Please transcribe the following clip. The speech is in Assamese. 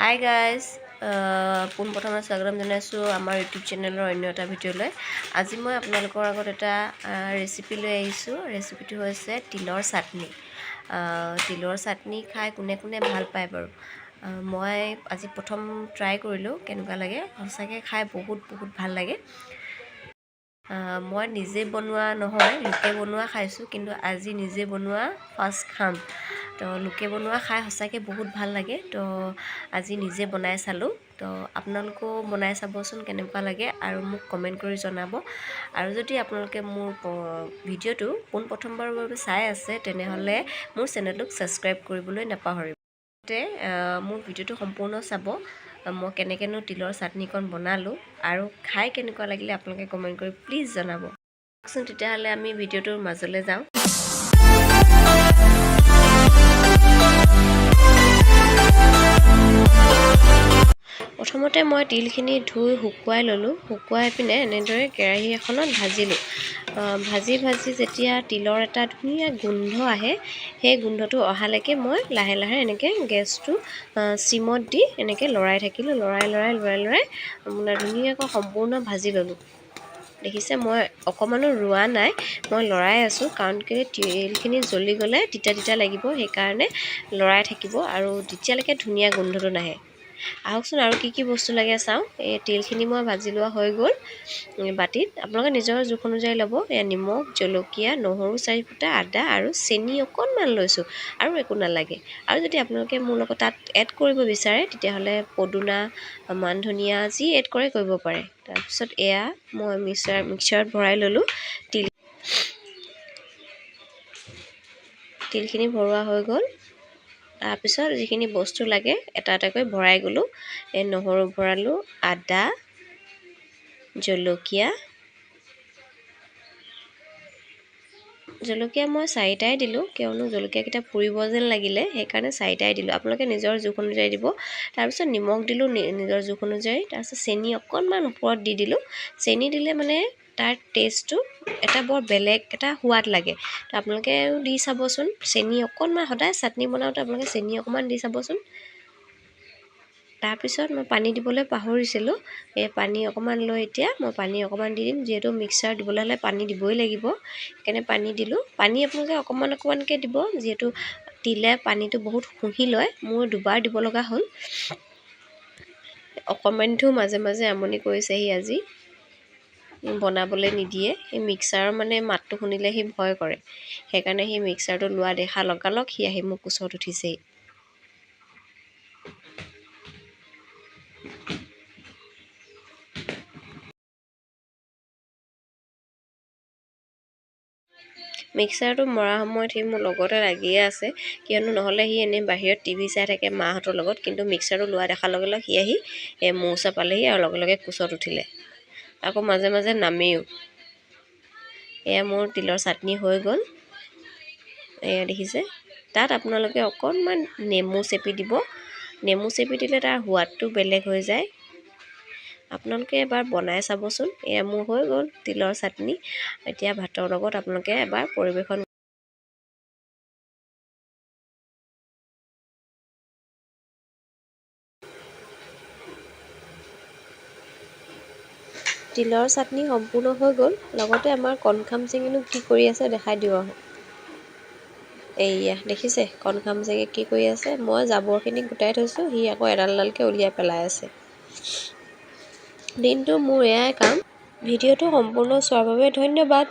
হাই গাইজ পোনপ্ৰথমে স্বাগতম জনাইছোঁ আমাৰ ইউটিউব চেনেলৰ অন্য এটা ভিডিঅ'লৈ। আজি মই আপোনালোকৰ আগত এটা ৰেচিপি লৈ আহিছোঁ। ৰেচিপিটো হৈছে তিলৰ চাটনি। তিলৰ চাটনি খাই কোনে কোনে ভাল পায় বাৰু। মই আজি প্ৰথম ট্ৰাই কৰিলোঁ, কেনেকুৱা লাগে। সঁচাকৈ খাই বহুত ভাল লাগে। মই নিজে বনোৱা নহয়, লোকে বনোৱা খাইছোঁ, কিন্তু আজি নিজে বনোৱা ফাৰ্ষ্ট খাম। তো লোকে বনোৱা খাই সঁচাকৈ বহুত ভাল লাগে। তো আজি নিজে বনাই চালোঁ। তো আপোনালোকেও বনাই চাবচোন কেনেকুৱা লাগে আৰু মোক কমেণ্ট কৰি জনাব। আৰু যদি আপোনালোকে মোৰ ভিডিঅ'টো পোনপ্ৰথমবাৰৰ বাবে চাই আছে, তেনেহ'লে মোৰ চেনেলটোক ছাবস্ক্ৰাইব কৰিবলৈ নাপাহৰিব। মোৰ ভিডিঅ'টো সম্পূৰ্ণ চাব। মই কেনেকৈনো তিলৰ চাটনিকণ বনালোঁ আৰু খাই কেনেকুৱা লাগিলে আপোনালোকে কমেণ্ট কৰি প্লিজ জনাব। তেতিয়াহ'লে আমি ভিডিঅ'টোৰ মাজলৈ যাওঁ। প্ৰথমতে মই তিলখিনি ধুই শুকুৱাই ল'লোঁ। শুকুৱাই পিনে এনেদৰে কেৰাহী এখনত ভাজিলোঁ। ভাজি যেতিয়া তিলৰ এটা ধুনীয়া গোন্ধ আহে, সেই গোন্ধটো অহালৈকে মই লাহে লাহে এনেকৈ গেছটো চিমত দি এনেকৈ লৰাই থাকিলোঁ। লৰাই ধুনীয়াকৈ সম্পূৰ্ণ ভাজি ল'লোঁ। দেখিছে, মই অকণমানো ৰোৱা নাই, মই লৰাই আছোঁ। কাৰণ কেলৈ তিলখিনি জ্বলি গ'লে তিতা লাগিব, সেইকাৰণে লৰাই থাকিব আৰু তেতিয়ালৈকে ধুনীয়া গোন্ধটো নাহে। আহকচোন আৰু কি বস্তু লাগে চাওঁ। এই তিলখিনি মই ভাজি লোৱা হৈ গ'ল বাতিত। আপোনালোকে নিজৰ জোখ অনুযায়ী ল'ব। এয়া নিমখ, জলকীয়া, নহৰু 4 ফুটা, আদা আৰু চেনি অকণমান লৈছোঁ, আৰু একো নালাগে। আৰু যদি আপোনালোকে মোৰ লগত তাত এড কৰিব বিচাৰে, তেতিয়াহ'লে পদুনা, মান ধনিয়া যি এড কৰে কৰিব পাৰে। তাৰপিছত এয়া মই মিক্সাৰত ভৰাই ল'লোঁ। তিলখিনি ভৰোৱা হৈ গ'ল। তাৰপিছত যিখিনি বস্তু লাগে এটা এটাকৈ ভৰাই গ'লোঁ। এই নহৰু ভৰালোঁ, আদা, জলকীয়া মই 4টাই দিলোঁ, কিয়নো জলকীয়াকেইটা পুৰিব যেন লাগিলে, সেইকাৰণে 4টাই দিলোঁ। আপোনালোকে নিজৰ জোখ অনুযায়ী দিব। তাৰপিছত নিমখ দিলোঁ নিজৰ জোখ অনুযায়ী। তাৰপিছত চেনি অকণমান ওপৰত দি দিলোঁ। চেনি দিলে মানে তাৰ টেষ্টটো এটা বৰ বেলেগ এটা সোৱাদ লাগে। তো আপোনালোকেও দি চাবচোন। চেনি অকণমান, সদায় চাটনি বনাওঁতে আপোনালোকে চেনি অকণমান দি চাবচোন। তাৰপিছত মই পানী দিবলৈ পাহৰিছিলোঁ। এই পানী অকণমান লৈ এতিয়া মই পানী অকণমান দি দিম। যিহেতু মিক্সাৰ দিবলৈ হ'লে পানী দিবই লাগিব, সেইকাৰণে পানী দিলোঁ। পানী আপোনালোকে অকণমানকৈ দিব, যিহেতু তিলে পানীটো বহুত শুহি লয়। মোৰ 2বাৰ দিব লগা হ'ল। অকণমানটো মাজে আমনি কৰিছেহি আজি, বনাবলৈ নিদিয়ে। সেই মিক্সাৰৰ মানে মাতটো শুনিলে সি ভয় কৰে, সেইকাৰণে সি মিক্সাৰটো লোৱা দেখা লগালগ সি আহি মোৰ কোচত উঠিছেই। মিক্সাৰটো মৰা সময়ত সি মোৰ লগতে লাগিয়ে আছে, কিয়নো নহ'লে সি এনেই বাহিৰত টিভি চাই থাকে মাহঁতৰ লগত। কিন্তু মিক্সাৰটো লোৱা দেখাৰ লগে সি আহি মোৰ ওচৰ পালেহি আৰু লগে কোচত উঠিলে। আকৌ মাজে নামেও। এয়া মোৰ তিলৰ চাটনি হৈ গ'ল। এয়া দেখিছে। তাত আপোনালোকে অকণমান নেমু চেপি দিব। নেমু চেপি দিলে তাৰ সোৱাদটো বেলেগ হৈ যায়। আপোনালোকে এবাৰ বনাই চাবচোন। এয়া মোৰ হৈ গ'ল তিলৰ চাটনি। এতিয়া ভাতৰ লগত আপোনালোকে এবাৰ পৰিৱেশন। তিলৰ চাটনি সম্পূৰ্ণ হৈ গ'ল। লগতে আমাৰ কণখাম চেঙিনো কি কৰি আছে দেখাই দিওঁ আহক। এইয়া দেখিছে, কণখাম চেঙি কি কৰি আছে। মই জাবৰখিনি গোটাই থৈছোঁ, সি আকৌ এডালকে উলিয়াই পেলাই আছে। দিনটো মোৰ এয়াই কাম। ভিডিঅ'টো সম্পূৰ্ণ চোৱাৰ বাবে ধন্যবাদ।